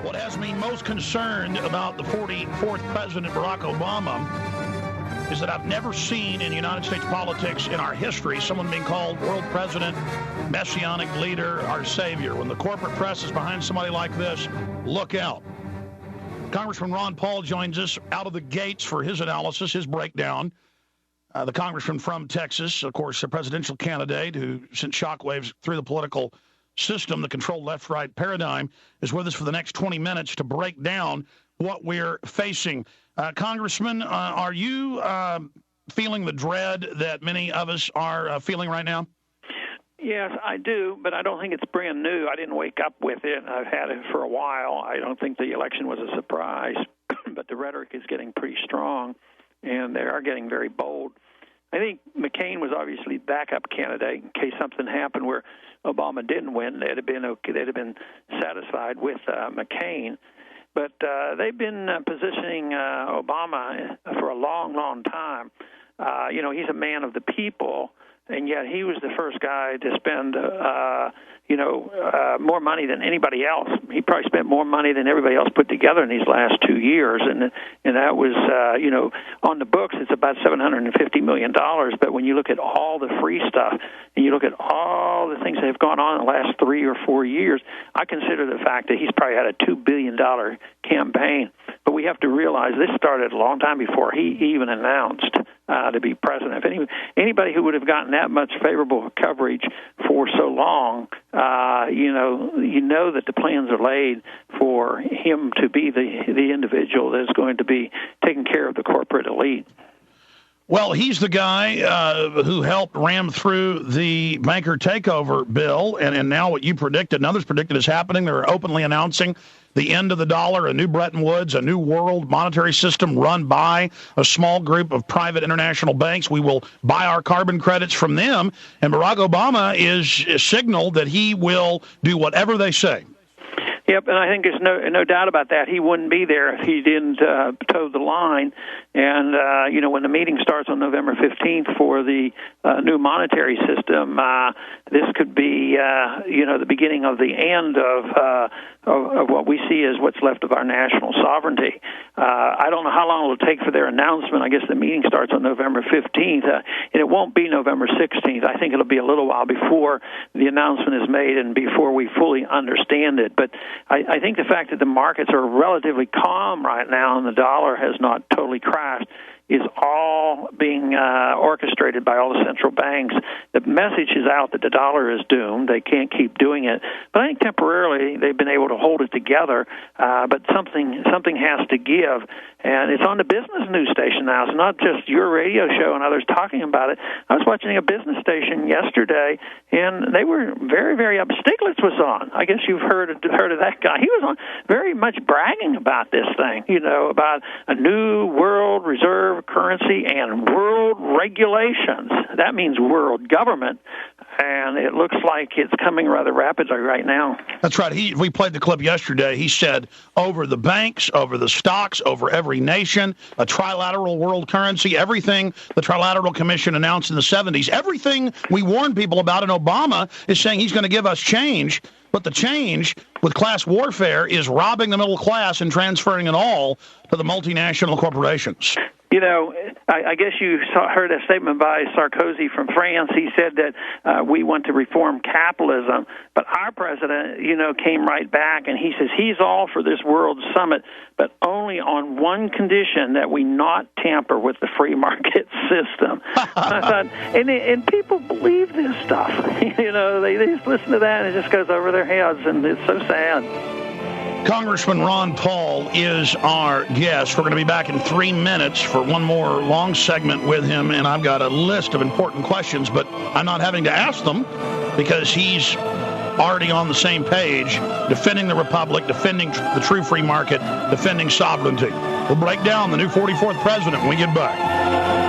What has me most concerned about the 44th President Barack Obama is that I've never seen in United States politics in our history someone being called world president, messianic leader, our savior. When the corporate press is behind somebody like this, look out. Congressman Ron Paul joins us out of the gates for his analysis, his breakdown. The congressman from Texas, of course, a presidential candidate who sent shockwaves through the political system, the controlled left-right paradigm, is with us for the next 20 minutes to break down what we're facing. Congressman, are you feeling the dread that many of us are feeling right now? Yes, I do, but I don't think it's brand new. I didn't wake up with it. I've had it for a while. I don't think the election was a surprise, but the rhetoric is getting pretty strong, and they are getting very bold. I think McCain was obviously backup candidate in case something happened where Obama didn't win. They'd have been satisfied with McCain. But they've been positioning Obama for a long, long time. He's a man of the people, and yet he was the first guy to spend, more money than anybody else. He probably spent more money than everybody else put together in these last 2 years, and that was, on the books, it's about $750 million. But when you look at all the free stuff, and you look at all the things that have gone on in the last 3 or 4 years, I consider the fact that he's probably had a $2 billion campaign. But we have to realize this started a long time before he even announced to be president. If anybody who would have gotten that much favorable coverage for so long, you know that the plans are laid for him to be the individual that's going to be taking care of the corporate elite. Well, he's the guy who helped ram through the banker takeover bill, and now what you predicted and others predicted is happening. They're openly announcing the end of the dollar, a new Bretton Woods, a new world monetary system run by a small group of private international banks. We will buy our carbon credits from them, and Barack Obama is signaled that he will do whatever they say. Yep, and I think there's no doubt about that. He wouldn't be there if he didn't toe the line. And, when the meeting starts on November 15th for the new monetary system, this could be, the beginning of the end of what we see as what's left of our national sovereignty. I don't know how long it will take for their announcement. I guess the meeting starts on November 15th, and it won't be November 16th. I think it'll be a little while before the announcement is made and before we fully understand it. But I think the fact that the markets are relatively calm right now and the dollar has not totally crashed is all being orchestrated by all the central banks. The message is out that the dollar is doomed. They can't keep doing it. But I think temporarily they've been able to hold it together, but something has to give. And it's on the business news station now. It's not just your radio show and others talking about it. I was watching a business station yesterday, and they were very, very up. Stiglitz was on. I guess you've heard of that guy. He was on very much bragging about this thing, about a new world reserve currency and world regulations. That means world government, and it looks like it's coming rather rapidly right now. That's right. We played the clip yesterday. He said over the banks, over the stocks, over every nation, a trilateral world currency, everything the Trilateral Commission announced in the 70s, everything we warned people about, and Obama is saying he's going to give us change. But the change with class warfare is robbing the middle class and transferring it all to the multinational corporations. I guess you heard a statement by Sarkozy from France. He said that we want to reform capitalism. But our president, came right back, and he says he's all for this world summit, but only on one condition, that we not tamper with the free market system. I thought, and people believe this stuff. They just listen to that, and it just goes over their heads, and it's so sad. Congressman Ron Paul is our guest. We're going to be back in 3 minutes for one more long segment with him, and I've got a list of important questions, but I'm not having to ask them because he's already on the same page, defending the republic, defending the true free market, defending sovereignty. We'll break down the new 44th president when we get back.